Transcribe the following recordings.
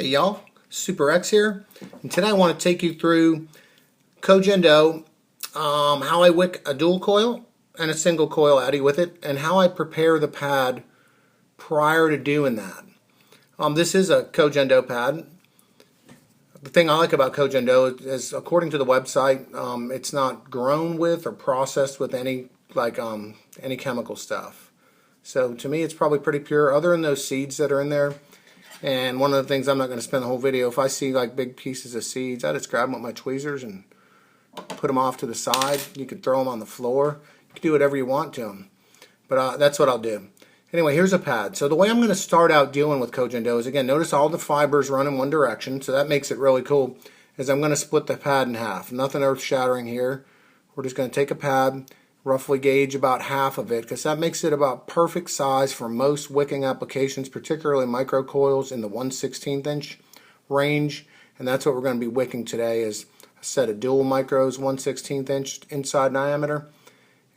y'all, Super X here, and today I want to take you through Koh Gen Do, how I wick a dual coil and a single coil addy with it, and how I prepare the pad prior to doing that. This is a Koh Gen Do pad. The thing I like about Koh Gen Do is, according to the website, it's not grown with or processed with any chemical stuff. So to me, it's probably pretty pure, other than those seeds that are in there. And one of the things, I'm not going to spend the whole video, if I see like big pieces of seeds, I just grab them with my tweezers and put them off to the side. You could throw them on the floor. You can do whatever you want to them. But that's what I'll do. Anyway, here's a pad. So the way I'm going to start out dealing with Koh Gen Do is, again, notice all the fibers run in one direction, so that makes it really cool, is I'm going to split the pad in half. Nothing earth-shattering here. We're just going to take a pad, roughly gauge about half of it, because that makes it about perfect size for most wicking applications, particularly micro coils in the 1/16 inch range. And that's what we're going to be wicking today, is a set of dual micros, 1/16 inch inside diameter,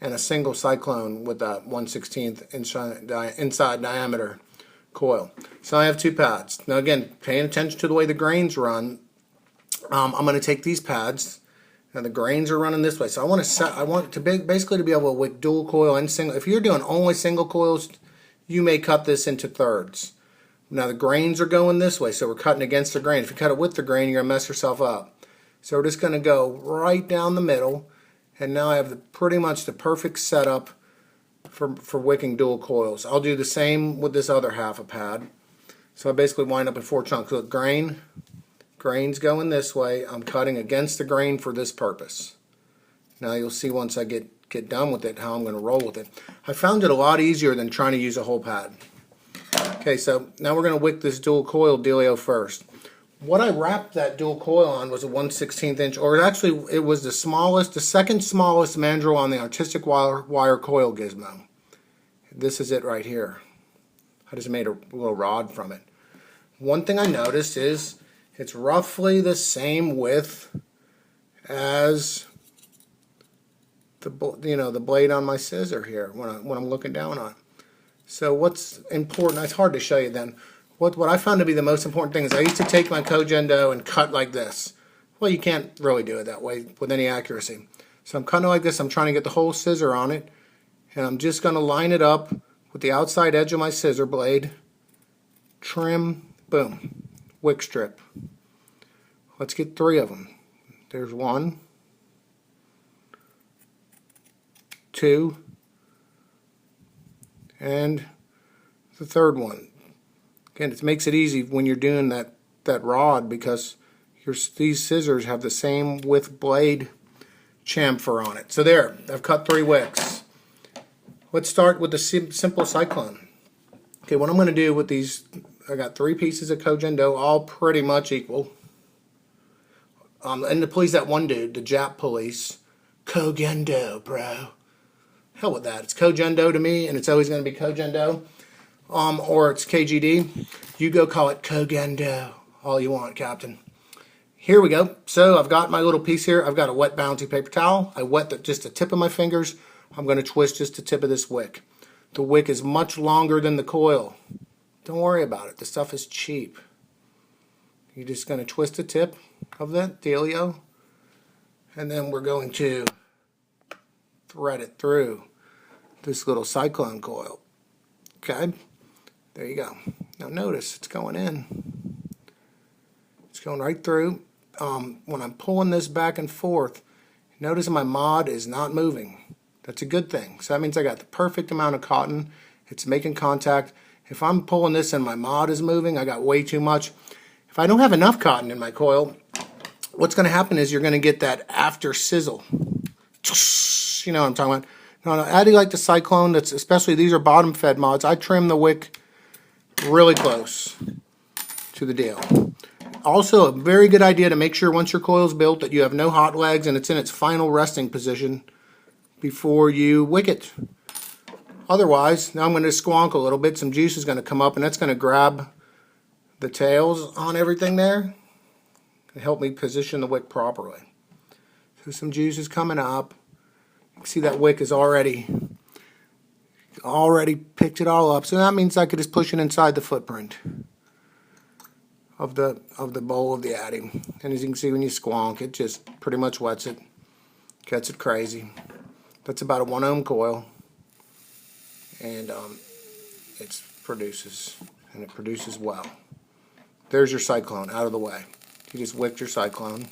and a single Cyclone with a 1/16 inside diameter coil. So I have two pads. Now again, paying attention to the way the grains run, I'm going to take these pads. Now the grains are running this way, so I want to basically to be able to wick dual coil and single. If you're doing only single coils, you may cut this into thirds. Now the grains are going this way, so we're cutting against the grain. If you cut it with the grain, you're gonna mess yourself up. So we're just gonna go right down the middle, and now I have pretty much the perfect setup for wicking dual coils. I'll do the same with this other half of pad. So I basically wind up in 4 chunks. Look, grain's going this way. I'm cutting against the grain for this purpose. Now you'll see once I get done with it how I'm going to roll with it. I found it a lot easier than trying to use a whole pad. Okay, so now we're going to wick this dual coil dealio first. What I wrapped that dual coil on was a 1/16 inch, or actually it was the second smallest mandrel on the artistic wire coil gizmo. This is it right here. I just made a little rod from it. One thing I noticed is it's roughly the same width as the blade on my scissor here when I'm looking down on it. So what's important? It's hard to show you then. What I found to be the most important thing is I used to take my Koh Gen Do and cut like this. Well, you can't really do it that way with any accuracy. So I'm cutting like this. I'm trying to get the whole scissor on it, and I'm just going to line it up with the outside edge of my scissor blade. Trim, boom. Wick strip. Let's get 3 of them. There's 1, 2, and the third one. Again, it makes it easy when you're doing that rod, because these scissors have the same width blade chamfer on it. So there, I've cut 3 wicks. Let's start with the simple Cyclone. Okay, what I'm going to do with these, I got 3 pieces of Koh Gen Do, all pretty much equal. And to please that one dude, the Jap police, Koh Gen Do, bro. Hell with that. It's Koh Gen Do to me, and it's always going to be Koh Gen Do. Or it's KGD. You go call it Koh Gen Do all you want, Captain. Here we go. So I've got my little piece here. I've got a wet bouncy paper towel. I wet just the tip of my fingers. I'm going to twist just the tip of this wick. The wick is much longer than the coil. Don't worry about it. The stuff is cheap. You're just going to twist the tip of that dealio, and then we're going to thread it through this little Cyclone coil. Okay, there you go. Now notice it's going in. It's going right through. When I'm pulling this back and forth, notice my mod is not moving. That's a good thing. So that means I got the perfect amount of cotton. It's making contact. If I'm pulling this and my mod is moving, I got way too much. If I don't have enough cotton in my coil, what's going to happen is you're going to get that after sizzle. You know what I'm talking about. No, adding like the Cyclone, that's especially, these are bottom fed mods. I trim the wick really close to the deal. Also, a very good idea to make sure once your coil's built that you have no hot legs and it's in its final resting position before you wick it. Otherwise, now I'm going to squonk a little bit. Some juice is going to come up, and that's going to grab the tails on everything there and help me position the wick properly. So some juice is coming up. You can see that wick is already picked it all up. So that means I could just push it inside the footprint. of the bowl of the addy. And as you can see, when you squonk, it just pretty much wets it, gets it crazy. That's about a 1 ohm coil, and it produces, and it produces well. There's your Cyclone out of the way. You just wicked your Cyclone.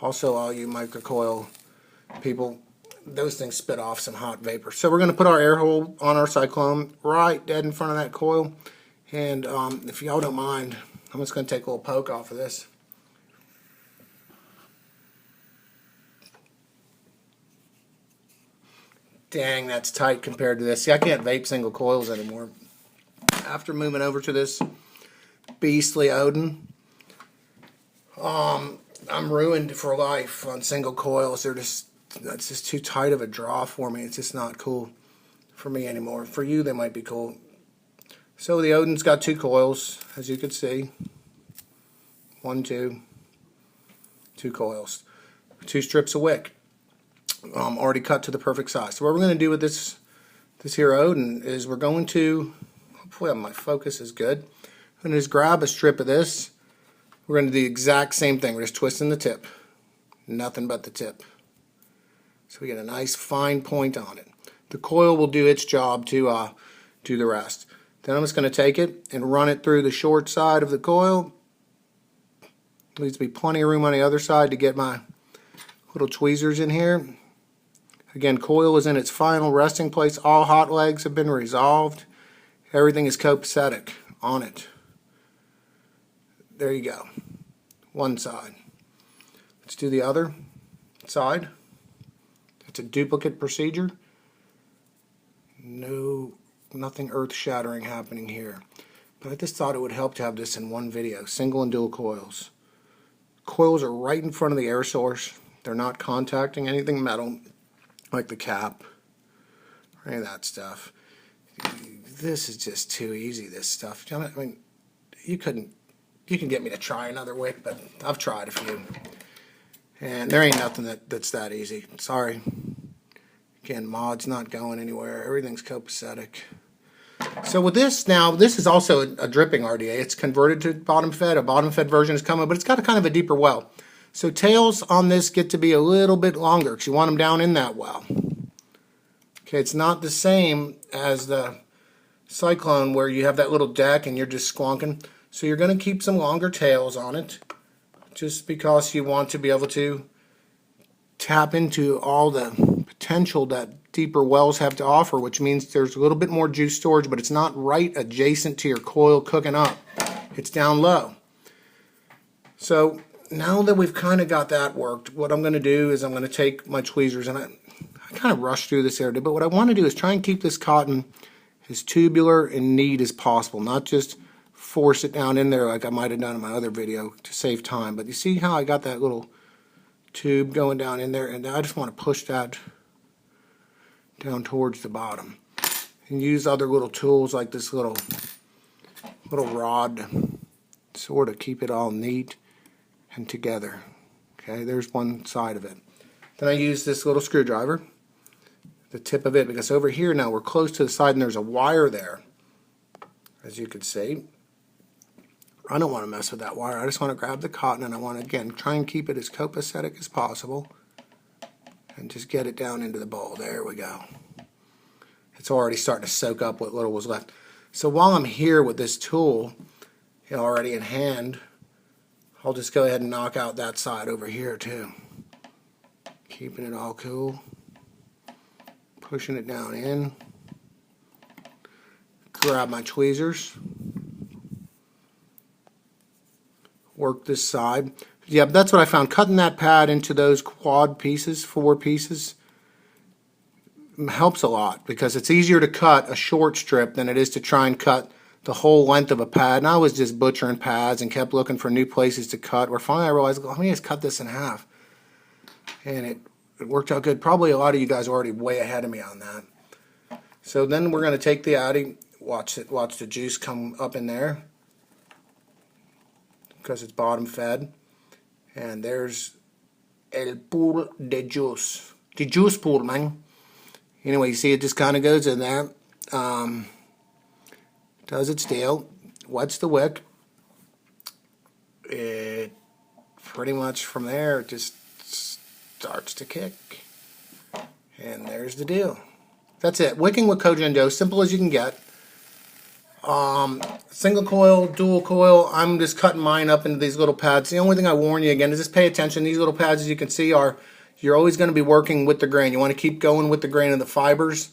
Also, all you microcoil people, those things spit off some hot vapor. So we're going to put our air hole on our Cyclone right dead in front of that coil. And if y'all don't mind, I'm just going to take a little poke off of this. Dang, that's tight compared to this. See, I can't vape single coils anymore. After moving over to this beastly Odin, I'm ruined for life on single coils. That's just too tight of a draw for me. It's just not cool for me anymore. For you, they might be cool. So the Odin's got 2 coils, as you can see. 1, 2 coils. 2 strips of wick. Already cut to the perfect size. So what we're going to do with this here Odin is we're going to, hopefully my focus is good, I'm going to just grab a strip of this. We're going to do the exact same thing. We're just twisting the tip. Nothing but the tip. So we get a nice fine point on it. The coil will do its job to do the rest. Then I'm just going to take it and run it through the short side of the coil. Leaves me plenty of room on the other side to get my little tweezers in here. Again, coil is in its final resting place. All hot legs have been resolved. Everything is copacetic on it. There you go. One side. Let's do the other side. It's a duplicate procedure. Nothing earth-shattering happening here. But I just thought it would help to have this in one video. Single and dual coils. Coils are right in front of the air source. They're not contacting anything metal, like the cap or any of that stuff. This is just too easy, this stuff. I mean, you can get me to try another wick, but I've tried a few. And there ain't nothing that's that easy. Sorry. Again, mod's not going anywhere. Everything's copacetic. So with this now, this is also a dripping RDA. It's converted to bottom fed. A bottom fed version is coming, but it's got a kind of a deeper well. So tails on this get to be a little bit longer because you want them down in that well. Okay, it's not the same as the Cyclone where you have that little deck and you're just squonking. So you're going to keep some longer tails on it just because you want to be able to tap into all the potential that deeper wells have to offer, which means there's a little bit more juice storage, but it's not right adjacent to your coil cooking up. It's down low. So now that we've kind of got that worked, what I'm going to do is I'm going to take my tweezers, and I kind of rushed through this area, but what I want to do is try and keep this cotton as tubular and neat as possible, not just force it down in there like I might have done in my other video to save time. But you see how I got that little tube going down in there, and I just want to push that down towards the bottom and use other little tools like this little rod to sort of keep it all neat and together. Okay, there's one side of it. Then I use this little screwdriver, the tip of it, because over here now we're close to the side and there's a wire there, as you can see. I don't want to mess with that wire. I just want to grab the cotton and I want to, again, try and keep it as copacetic as possible and just get it down into the bowl. There we go. It's already starting to soak up what little was left. So while I'm here with this tool already in hand, I'll just go ahead and knock out that side over here too. Keeping it all cool. Pushing it down in. Grab my tweezers. Work this side. Yeah, that's what I found. Cutting that pad into those quad pieces, 4 pieces, helps a lot because it's easier to cut a short strip than it is to try and cut the whole length of a pad. And I was just butchering pads and kept looking for new places to cut, where finally I realized, let me just cut this in half. And it worked out good. Probably a lot of you guys are already way ahead of me on that. So then we're going to take the addy, watch the juice come up in there because it's bottom fed. And there's el pool de juice. The juice pool, man. Anyway, you see it just kind of goes in there. Does its deal. Wets the wick. it pretty much from there it just starts to kick. And there's the deal. That's it. Wicking with Koh Gen Do, simple as you can get. Single coil, dual coil, I'm just cutting mine up into these little pads. The only thing I warn you again is just pay attention. These little pads, as you can see, you're always going to be working with the grain. You want to keep going with the grain of the fibers.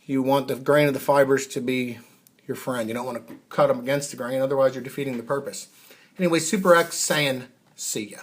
You want the grain of the fibers to be your friend. You don't want to cut them against the grain, otherwise you're defeating the purpose. Anyway, Super X saying, see ya.